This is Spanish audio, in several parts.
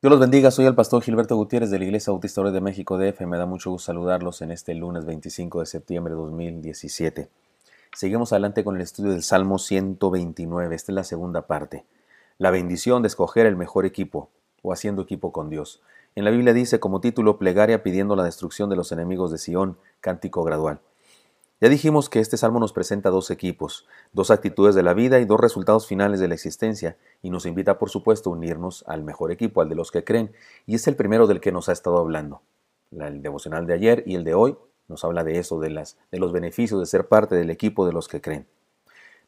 Dios los bendiga, soy el pastor Gilberto Gutiérrez de la Iglesia Bautista Oro de México DF. Me da mucho gusto saludarlos en este lunes 25 de septiembre de 2017. Seguimos adelante con el estudio del Salmo 129. Esta es la segunda parte. La bendición de escoger el mejor equipo o haciendo equipo con Dios. En la Biblia dice como título plegaria pidiendo la destrucción de los enemigos de Sión, cántico gradual. Ya dijimos que este salmo nos presenta dos equipos, dos actitudes de la vida y dos resultados finales de la existencia, y nos invita, por supuesto, a unirnos al mejor equipo, al de los que creen, y es el primero del que nos ha estado hablando. El devocional de ayer y el de hoy nos habla de eso, de los beneficios de ser parte del equipo de los que creen.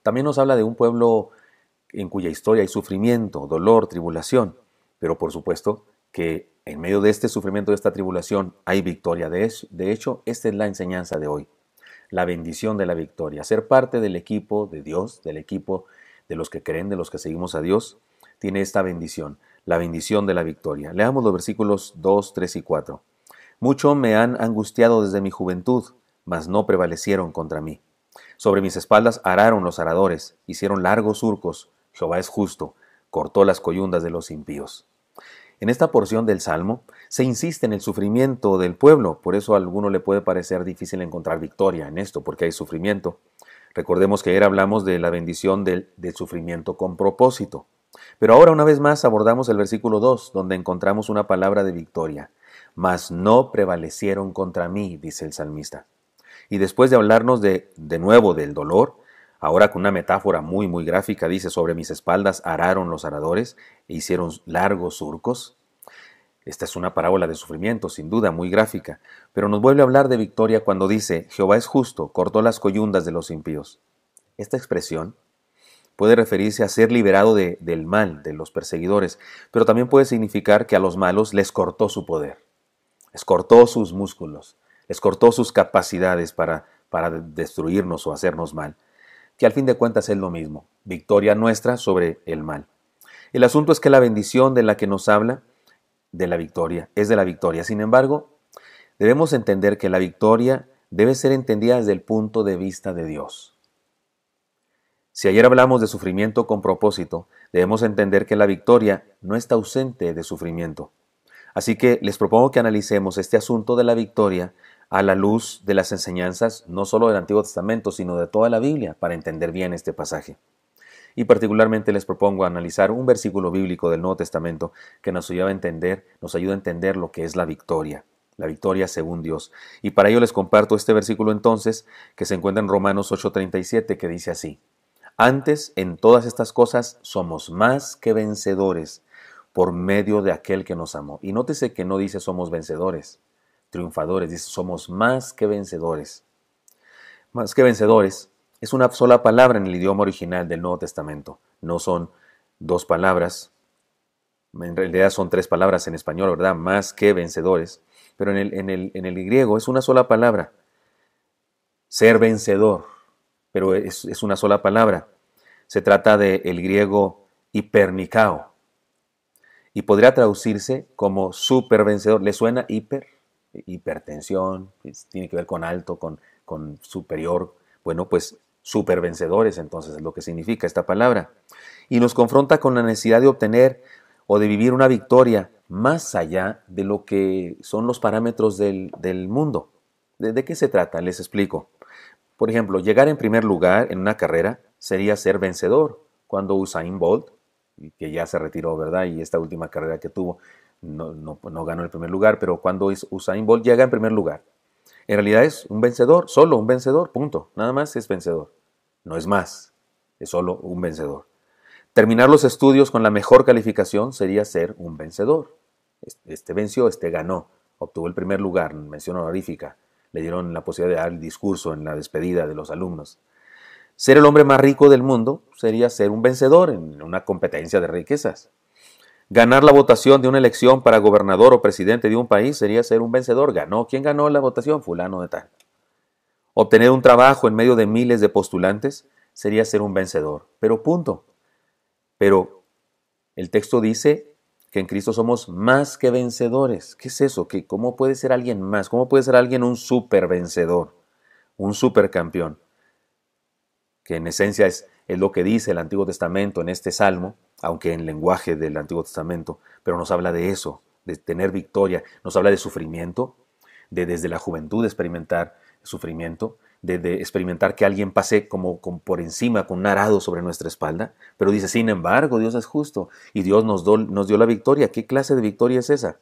También nos habla de un pueblo en cuya historia hay sufrimiento, dolor, tribulación, pero por supuesto que en medio de este sufrimiento, de esta tribulación, hay victoria. De hecho, esta es la enseñanza de hoy. La bendición de la victoria. Ser parte del equipo de Dios, del equipo de los que creen, de los que seguimos a Dios, tiene esta bendición, la bendición de la victoria. Leamos los versículos 2, 3 y 4. Mucho me han angustiado desde mi juventud, mas no prevalecieron contra mí. Sobre mis espaldas araron los aradores, hicieron largos surcos. Jehová es justo, cortó las coyundas de los impíos. En esta porción del Salmo se insiste en el sufrimiento del pueblo, por eso a alguno le puede parecer difícil encontrar victoria en esto, porque hay sufrimiento. Recordemos que ayer hablamos de la bendición del sufrimiento con propósito. Pero ahora una vez más abordamos el versículo 2, donde encontramos una palabra de victoria. Mas no prevalecieron contra mí, dice el salmista. Y después de hablarnos de nuevo del dolor, ahora con una metáfora muy gráfica, dice, sobre mis espaldas araron los aradores e hicieron largos surcos. Esta es una parábola de sufrimiento, sin duda, muy gráfica, pero nos vuelve a hablar de victoria cuando dice, Jehová es justo, cortó las coyundas de los impíos. Esta expresión puede referirse a ser liberado del mal, de los perseguidores, pero también puede significar que a los malos les cortó su poder, les cortó sus músculos, les cortó sus capacidades para destruirnos o hacernos mal, que al fin de cuentas es lo mismo, victoria nuestra sobre el mal. El asunto es que la bendición de la que nos habla, de la victoria, es de la victoria. Sin embargo, debemos entender que la victoria debe ser entendida desde el punto de vista de Dios. Si ayer hablamos de sufrimiento con propósito, debemos entender que la victoria no está ausente de sufrimiento. Así que les propongo que analicemos este asunto de la victoria a la luz de las enseñanzas, no solo del Antiguo Testamento, sino de toda la Biblia, para entender bien este pasaje. Y particularmente les propongo analizar un versículo bíblico del Nuevo Testamento que nos ayuda a entender lo que es la victoria según Dios. Y para ello les comparto este versículo entonces, que se encuentra en Romanos 8:37, que dice así: Antes, en todas estas cosas, somos más que vencedores por medio de aquel que nos amó. Y nótese que no dice somos vencedores, triunfadores, dice somos más que vencedores. Más que vencedores es una sola palabra en el idioma original del Nuevo Testamento. No son dos palabras, en realidad son tres palabras en español, ¿verdad? Más que vencedores. Pero en el griego es una sola palabra. Ser vencedor, pero es una sola palabra. Se trata del griego hipernikao y podría traducirse como supervencedor. ¿Le suena hiper? Hipertensión, tiene que ver con alto, con superior. Bueno, pues supervencedores, entonces es lo que significa esta palabra. Y nos confronta con la necesidad de obtener o de vivir una victoria más allá de lo que son los parámetros del mundo. ¿De qué se trata? Les explico. Por ejemplo, llegar en primer lugar en una carrera sería ser vencedor. Cuando Usain Bolt, que ya se retiró, ¿verdad? Y esta última carrera que tuvo, no ganó el primer lugar, pero cuando Usain Bolt llega en primer lugar, en realidad es un vencedor, solo un vencedor, punto. Nada más es vencedor. No es más, es solo un vencedor. Terminar los estudios con la mejor calificación sería ser un vencedor. Este venció, este ganó, obtuvo el primer lugar, mención honorífica. Le dieron la posibilidad de dar el discurso en la despedida de los alumnos. Ser el hombre más rico del mundo sería ser un vencedor en una competencia de riquezas. Ganar la votación de una elección para gobernador o presidente de un país sería ser un vencedor. Ganó. ¿Quién ganó la votación? Fulano de tal. Obtener un trabajo en medio de miles de postulantes sería ser un vencedor. Pero punto. Pero el texto dice que en Cristo somos más que vencedores. ¿Qué es eso? ¿Cómo puede ser alguien más? ¿Cómo puede ser alguien un super vencedor? Un supercampeón. Que en esencia es lo que dice el Antiguo Testamento en este Salmo, aunque en lenguaje del Antiguo Testamento, pero nos habla de eso, de tener victoria, nos habla de sufrimiento, de desde la juventud experimentar sufrimiento, de experimentar que alguien pase como por encima con un arado sobre nuestra espalda, pero dice, sin embargo, Dios es justo y Dios nos dio la victoria. ¿Qué clase de victoria es esa?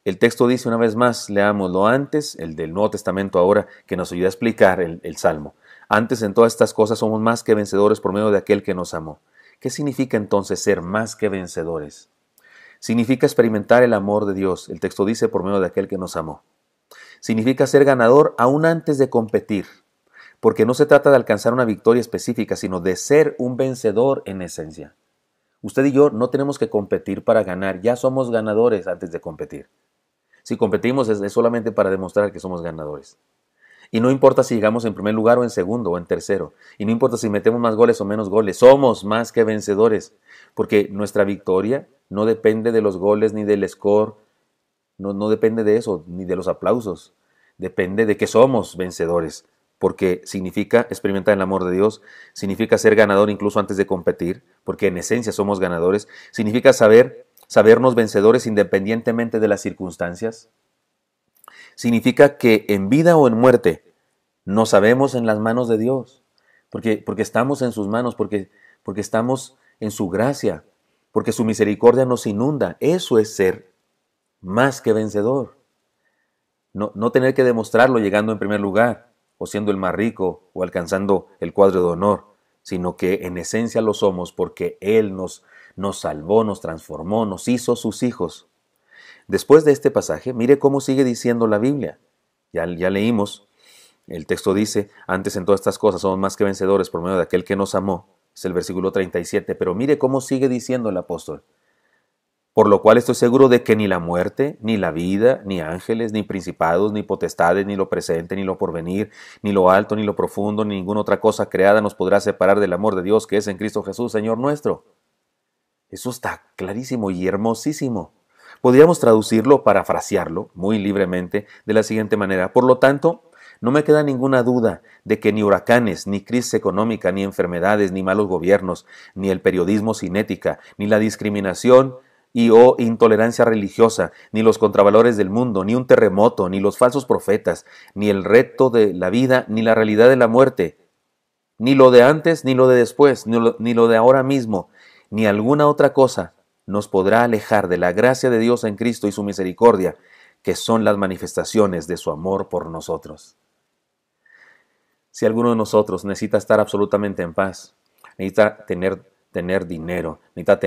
El texto dice una vez más, leámoslo antes, el del Nuevo Testamento ahora, que nos ayuda a explicar el Salmo. Antes en todas estas cosas somos más que vencedores por medio de aquel que nos amó. ¿Qué significa entonces ser más que vencedores? Significa experimentar el amor de Dios. El texto dice por medio de aquel que nos amó. Significa ser ganador aún antes de competir, porque no se trata de alcanzar una victoria específica, sino de ser un vencedor en esencia. Usted y yo no tenemos que competir para ganar, ya somos ganadores antes de competir. Si competimos es solamente para demostrar que somos ganadores. Y no importa si llegamos en primer lugar o en segundo o en tercero. Y no importa si metemos más goles o menos goles. Somos más que vencedores. Porque nuestra victoria no depende de los goles ni del score. No depende de eso, ni de los aplausos. Depende de que somos vencedores. Porque significa experimentar el amor de Dios. Significa ser ganador incluso antes de competir. Porque en esencia somos ganadores. Significa sabernos vencedores independientemente de las circunstancias. Significa que en vida o en muerte nos sabemos en las manos de Dios, porque estamos en sus manos, porque estamos en su gracia, porque su misericordia nos inunda. Eso es ser más que vencedor. No tener que demostrarlo llegando en primer lugar, o siendo el más rico, o alcanzando el cuadro de honor, sino que en esencia lo somos porque Él nos salvó, nos transformó, nos hizo sus hijos. Después de este pasaje, mire cómo sigue diciendo la Biblia. Ya leímos, el texto dice, antes en todas estas cosas somos más que vencedores por medio de aquel que nos amó. Es el versículo 37, pero mire cómo sigue diciendo el apóstol. Por lo cual estoy seguro de que ni la muerte, ni la vida, ni ángeles, ni principados, ni potestades, ni lo presente, ni lo porvenir, ni lo alto, ni lo profundo, ni ninguna otra cosa creada nos podrá separar del amor de Dios que es en Cristo Jesús, Señor nuestro. Eso está clarísimo y hermosísimo. Podríamos traducirlo, parafrasearlo muy libremente de la siguiente manera. Por lo tanto, no me queda ninguna duda de que ni huracanes, ni crisis económica, ni enfermedades, ni malos gobiernos, ni el periodismo sin ética, ni la discriminación o intolerancia religiosa, ni los contravalores del mundo, ni un terremoto, ni los falsos profetas, ni el reto de la vida, ni la realidad de la muerte, ni lo de antes, ni lo de después, ni lo de ahora mismo, ni alguna otra cosa nos podrá alejar de la gracia de Dios en Cristo y su misericordia, que son las manifestaciones de su amor por nosotros. Si alguno de nosotros necesita estar absolutamente en paz, necesita tener dinero, necesita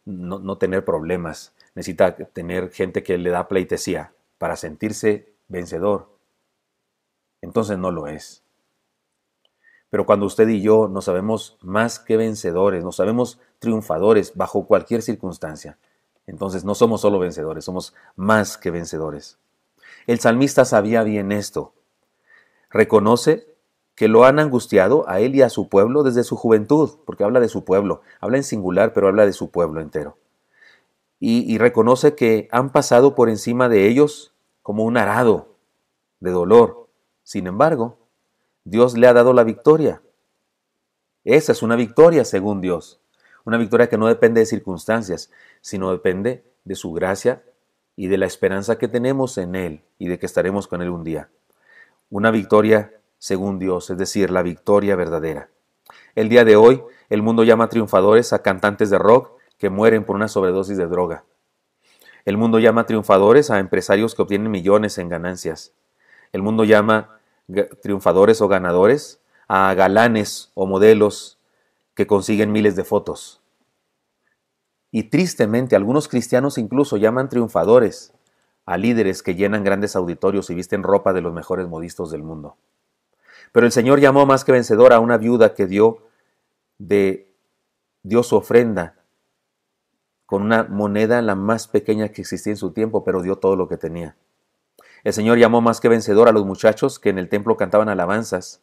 no tener problemas, necesita tener gente que le da pleitesía para sentirse vencedor, entonces no lo es. Pero cuando usted y yo nos sabemos más que vencedores, nos sabemos triunfadores bajo cualquier circunstancia, entonces no somos solo vencedores, somos más que vencedores. El salmista sabía bien esto. Reconoce que lo han angustiado a él y a su pueblo desde su juventud, porque habla de su pueblo, habla en singular, pero habla de su pueblo entero. Y reconoce que han pasado por encima de ellos como un arado de dolor. Sin embargo, Dios le ha dado la victoria. Esa es una victoria según Dios. Una victoria que no depende de circunstancias, sino depende de su gracia y de la esperanza que tenemos en Él y de que estaremos con Él un día. Una victoria según Dios, es decir, la victoria verdadera. El día de hoy, el mundo llama triunfadores a cantantes de rock que mueren por una sobredosis de droga. El mundo llama triunfadores a empresarios que obtienen millones en ganancias. El mundo llama triunfadores o ganadores a galanes o modelos que consiguen miles de fotos. Y tristemente, algunos cristianos incluso llaman triunfadores a líderes que llenan grandes auditorios y visten ropa de los mejores modistas del mundo. Pero el Señor llamó más que vencedora a una viuda que dio su ofrenda con una moneda la más pequeña que existía en su tiempo, pero dio todo lo que tenía. El Señor llamó más que vencedor a los muchachos que en el templo cantaban alabanzas,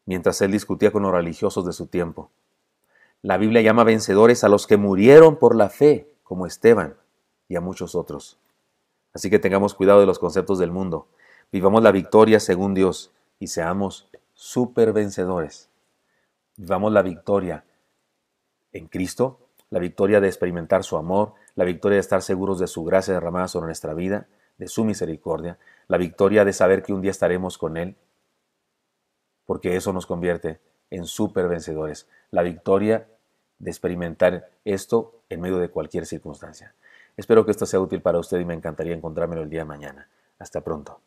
mientras Él discutía con los religiosos de su tiempo. La Biblia llama vencedores a los que murieron por la fe, como Esteban y a muchos otros. Así que tengamos cuidado de los conceptos del mundo. Vivamos la victoria según Dios y seamos súper vencedores. Vivamos la victoria en Cristo, la victoria de experimentar su amor, la victoria de estar seguros de su gracia derramada sobre nuestra vida, de su misericordia, la victoria de saber que un día estaremos con Él, porque eso nos convierte en supervencedores, la victoria de experimentar esto en medio de cualquier circunstancia. Espero que esto sea útil para usted y me encantaría encontrármelo el día de mañana. Hasta pronto.